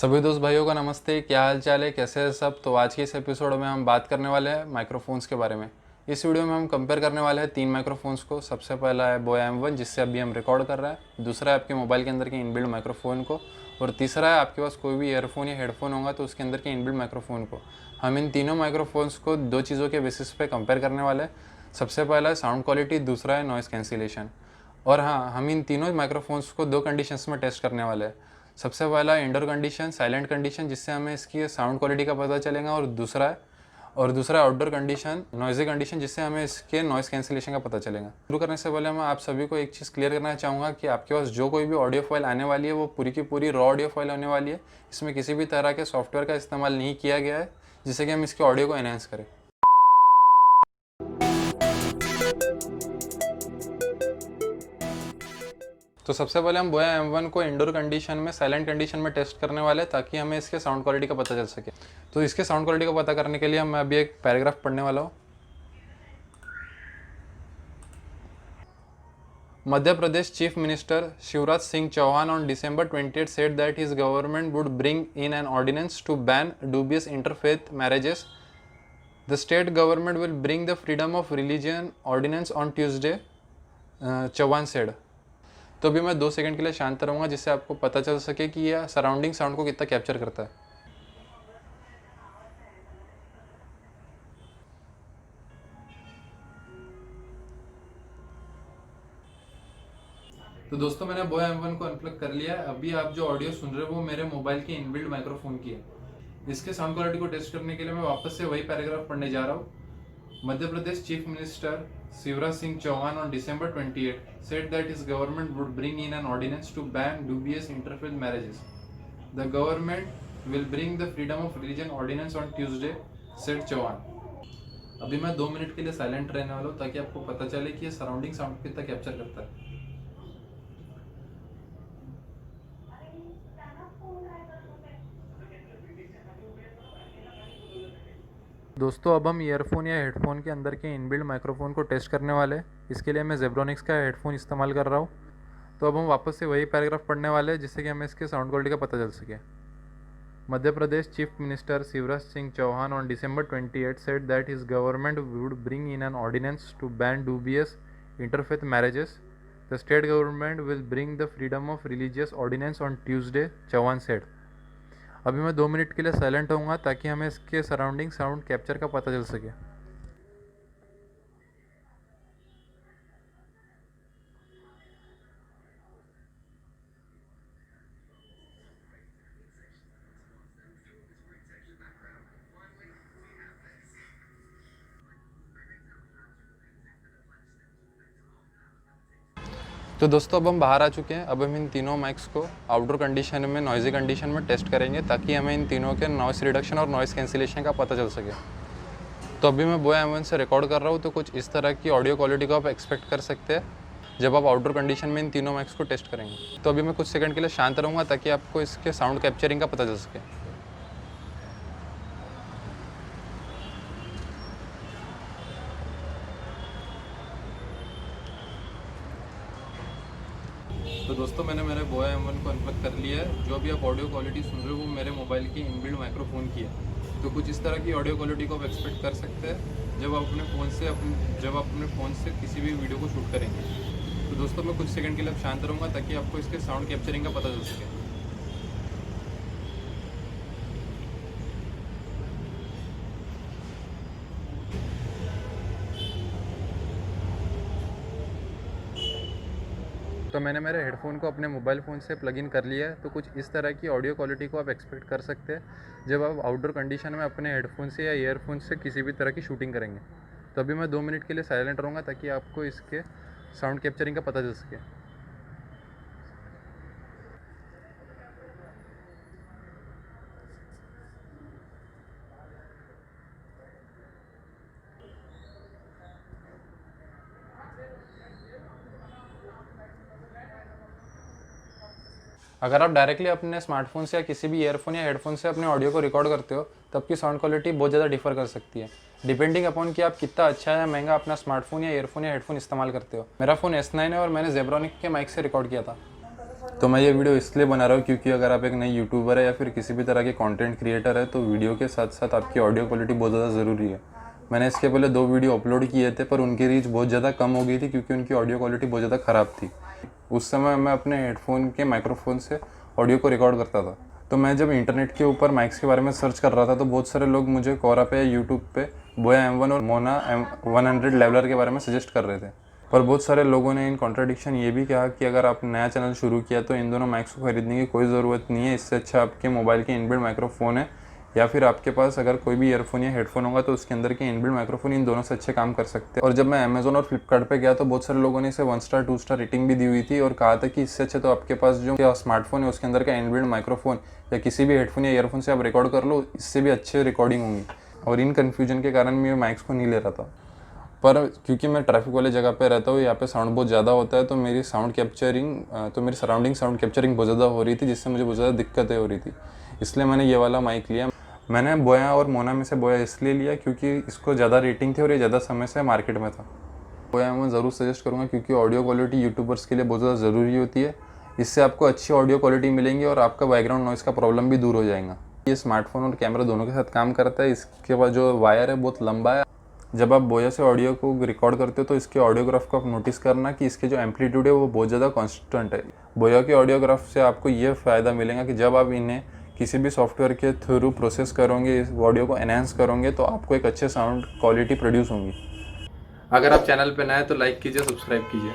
सभी दोस्त भाइयों का नमस्ते। क्या हाल चाल है, कैसे हैं सब। तो आज के इस एपिसोड में हम बात करने वाले हैं माइक्रोफोन्स के बारे में। इस वीडियो में हम कंपेयर करने वाले हैं 3 माइक्रोफोन्स को। सबसे पहला है बोया M1 जिससे अभी हम रिकॉर्ड कर रहे हैं, दूसरा है आपके मोबाइल के अंदर के इनबिल्ड माइक्रोफोन को, और तीसरा है आपके पास कोई भी ईयरफोन या हेडफोन होगा तो उसके अंदर के इनबिल्ड माइक्रोफोन को। हम इन तीनों माइक्रोफोन्स को दो चीज़ों के बेसिस पे कंपेयर करने वाले हैं। सबसे पहला है साउंड क्वालिटी, दूसरा है नॉइज़ कैंसिलेशन। और हाँ, हम इन तीनों माइक्रोफोन्स को 2 कंडीशंस में टेस्ट करने वाले हैं। सबसे पहला इंडोर कंडीशन, साइलेंट कंडीशन, जिससे हमें इसकी साउंड क्वालिटी का पता चलेगा, और दूसरा आउटडोर कंडीशन, नॉइज़ी कंडीशन, जिससे हमें इसके नॉइज़ कैंसिलेशन का पता चलेगा। शुरू करने से पहले मैं आप सभी को एक चीज़ क्लियर करना चाहूँगा कि आपके पास जो कोई भी ऑडियो फाइल आने वाली है वो पूरी की पूरी रॉ ऑडियो फाइल होने वाली है। इसमें किसी भी तरह के सॉफ्टवेयर का इस्तेमाल नहीं किया गया है जिससे कि हम इसके ऑडियो को एनहांस करें। तो सबसे पहले हम बोया M1 को इंडोर कंडीशन में, साइलेंट कंडीशन में टेस्ट करने वाले हैं ताकि हमें इसके साउंड क्वालिटी का पता चल सके। तो इसके साउंड क्वालिटी का पता करने के लिए मैं अभी एक पैराग्राफ पढ़ने वाला हूँ। Madhya Pradesh chief minister Shivraj Singh Chouhan on December 28 said that his government would bring in an ordinance to ban dubious interfaith marriages. The state government will bring the freedom of religion ordinance on Tuesday, Chauhan said. तो अभी मैं 2 second के लिए शांत रहूँगा जिससे आपको पता चल सके कि यह सराउंडिंग साउंड को कितना कैप्चर करता है। तो दोस्तों, मैंने बोया M1 को अनप्लग कर लिया है। अभी आप जो ऑडियो सुन रहे हो वो मेरे मोबाइल के इनबिल्ड माइक्रोफोन की है। इसके साउंड क्वालिटी को टेस्ट करने के लिए मैं वापस से वही पैराग्राफ पढ़ने जा रहा हूँ। Madhya Pradesh chief minister Shivraj Singh Chouhan on December 28 said that his government would bring in an ordinance to ban dubious interfaith marriages. The government will bring the freedom of religion ordinance on Tuesday, said Chauhan. अभी मैं 2 minute के लिए silent रहने वाला हूँ ताकि आपको पता चले कि ये सराउंडिंग साउंड कितना कैप्चर करता है। दोस्तों, अब हम ईयरफोन या हेडफोन के अंदर के इनबिल्ड माइक्रोफोन को टेस्ट करने वाले हैं। इसके लिए मैं जेब्रोनिक्स का हेडफोन इस्तेमाल कर रहा हूँ। तो अब हम वापस से वही पैराग्राफ पढ़ने वाले हैं जिससे कि हमें इसके साउंड क्वालिटी का पता चल सके। Madhya Pradesh chief minister Shivraj Singh Chouhan on December 28 said that his government would bring in an ordinance to ban dubious interfaith marriages. The state government will bring the freedom of religious ordinance on Tuesday, Chauhan said. अभी मैं 2 minute के लिए silent होऊंगा ताकि हमें इसके surrounding sound capture का पता चल सके। तो दोस्तों, अब हम बाहर आ चुके हैं। अब हम इन तीनों माइक्स को आउटडोर कंडीशन में, नॉइज़ी कंडीशन में टेस्ट करेंगे ताकि हमें इन तीनों के नॉइस रिडक्शन और नॉइस कैंसिलेशन का पता चल सके। तो अभी मैं बोया M1 से रिकॉर्ड कर रहा हूँ, तो कुछ इस तरह की ऑडियो क्वालिटी को आप एक्सपेक्ट कर सकते हैं जब आप आउटडोर कंडीशन में इन तीनों माइक्स को टेस्ट करेंगे। तो अभी मैं कुछ सेकंड के लिए शांत रहूँगा ताकि आपको इसके साउंड कैप्चरिंग का पता चल सके। तो दोस्तों, मैंने मेरे बोया M1 को अनप्लग कर लिया है। जो भी आप ऑडियो क्वालिटी सुन रहे हो वो मेरे मोबाइल की इनबिल्ड माइक्रोफोन की है। तो कुछ इस तरह की ऑडियो क्वालिटी को आप एक्सपेक्ट कर सकते हैं जब आप अपने फ़ोन से किसी भी वीडियो को शूट करेंगे। तो दोस्तों, मैं कुछ सेकंड के लिए शांत रहूँगा ताकि आपको इसके साउंड कैप्चरिंग का पता चल सके। तो मैंने मेरे हेडफोन को अपने मोबाइल फ़ोन से प्लग इन कर लिया है। तो कुछ इस तरह की ऑडियो क्वालिटी को आप एक्सपेक्ट कर सकते हैं जब आप आउटडोर कंडीशन में अपने हेडफोन से या ईयरफोन से किसी भी तरह की शूटिंग करेंगे। तो अभी मैं 2 मिनट के लिए साइलेंट रहूँगा ताकि आपको इसके साउंड कैप्चरिंग का पता चल सके। अगर आप डायरेक्टली अपने स्मार्टफोन से या किसी भी ईयरफोन या हेडफोन से अपने ऑडियो को रिकॉर्ड करते हो तो आपकी साउंड क्वालिटी बहुत ज़्यादा डिफर कर सकती है, डिपेंडिंग अपॉन कि आप कितना अच्छा या महंगा अपना स्मार्टफोन या ईयरफोन या हेडफोन इस्तेमाल करते हो। मेरा फ़ोन S9 है और मैंने जेब्रोनिक के माइक से रिकॉर्ड किया था। तो मैं ये वीडियो इसलिए बना रहा हूँ क्योंकि अगर आप एक नई यूट्यूबर है या फिर किसी भी तरह के कंटेंट क्रिएटर है तो वीडियो के साथ साथ आपकी ऑडियो क्वालिटी बहुत ज़्यादा ज़रूरी है। मैंने इसके पहले 2 वीडियो अपलोड किए थे पर उनकी रीच बहुत ज़्यादा कम हो गई थी क्योंकि उनकी ऑडियो क्वालिटी बहुत ज़्यादा ख़राब थी। उस समय मैं अपने हेडफोन के माइक्रोफोन से ऑडियो को रिकॉर्ड करता था। तो मैं जब इंटरनेट के ऊपर माइक्स के बारे में सर्च कर रहा था तो बहुत सारे लोग मुझे कोरा पे या यूट्यूब पे बोया M1 और मोना M100 लेवलर के बारे में सजेस्ट कर रहे थे। पर बहुत सारे लोगों ने इन कॉन्ट्राडिक्शन ये भी कहा कि अगर आप नया चैनल शुरू किया तो इन दोनों माइक्स को खरीदने की कोई ज़रूरत नहीं है, इससे अच्छा आपके मोबाइल के इनबिल्ट माइक्रोफोन है या फिर आपके पास अगर कोई भी ईयरफोन या हेडफोन होगा तो उसके अंदर के इनबिल्ट माइक्रोफोन इन दोनों से अच्छे काम कर सकते हैं। और जब मैं अमेजोन और फ्लिपकार्ट पे गया तो बहुत सारे लोगों ने इसे 1 स्टार 2 स्टार रेटिंग भी दी हुई थी और कहा था कि इससे अच्छे तो आपके पास जो स्मार्टफोन है उसके अंदर का इनबिल्ट माइक्रोफोन या किसी भी हेडफोन या ईयरफोन से आप रिकॉर्ड कर लो, इससे भी अच्छे रिकॉर्डिंग होंगी। और इन कन्फ्यूजन के कारण मैं माइक्स को नहीं ले रहा था। पर क्योंकि मैं ट्रैफिक वाले जगह पे रहता हूँ, यहाँ पे साउंड बहुत ज़्यादा होता है तो मेरी सराउंडिंग साउंड कैप्चरिंग बहुत ज़्यादा हो रही थी जिससे मुझे बहुत ज़्यादा दिक्कतें हो रही थी। इसलिए मैंने ये वाला माइक लिया। मैंने बोया और मोना में से बोया इसलिए लिया क्योंकि इसको ज़्यादा रेटिंग थी और ये ज़्यादा समय से मार्केट में था। बोया मैं ज़रूर सजेस्ट करूँगा क्योंकि ऑडियो क्वालिटी यूट्यूबर्स के लिए बहुत ज़्यादा ज़रूरी होती है। इससे आपको अच्छी ऑडियो क्वालिटी मिलेंगी और आपका बैकग्राउंड नॉइज़ का प्रॉब्लम भी दूर हो जाएगा। ये स्मार्टफोन और कैमरा दोनों के साथ काम करता है। इसके बाद जो वायर है बहुत लंबा है। जब आप बोया से ऑडियो को रिकॉर्ड करते हो तो इसके ऑडियोग्राफ को आप नोटिस करना कि इसके जो एम्पलीट्यूड है वो बहुत ज़्यादा कांस्टेंट है। बोया के ऑडियोग्राफ से आपको ये फ़ायदा मिलेगा कि जब आप इन्हें किसी भी सॉफ्टवेयर के थ्रू प्रोसेस करोगे, इस ऑडियो को एनहांस करोगे तो आपको एक अच्छे साउंड क्वालिटी प्रोड्यूस होंगी। अगर आप चैनल पे नए हैं तो लाइक कीजिए, सब्सक्राइब कीजिए।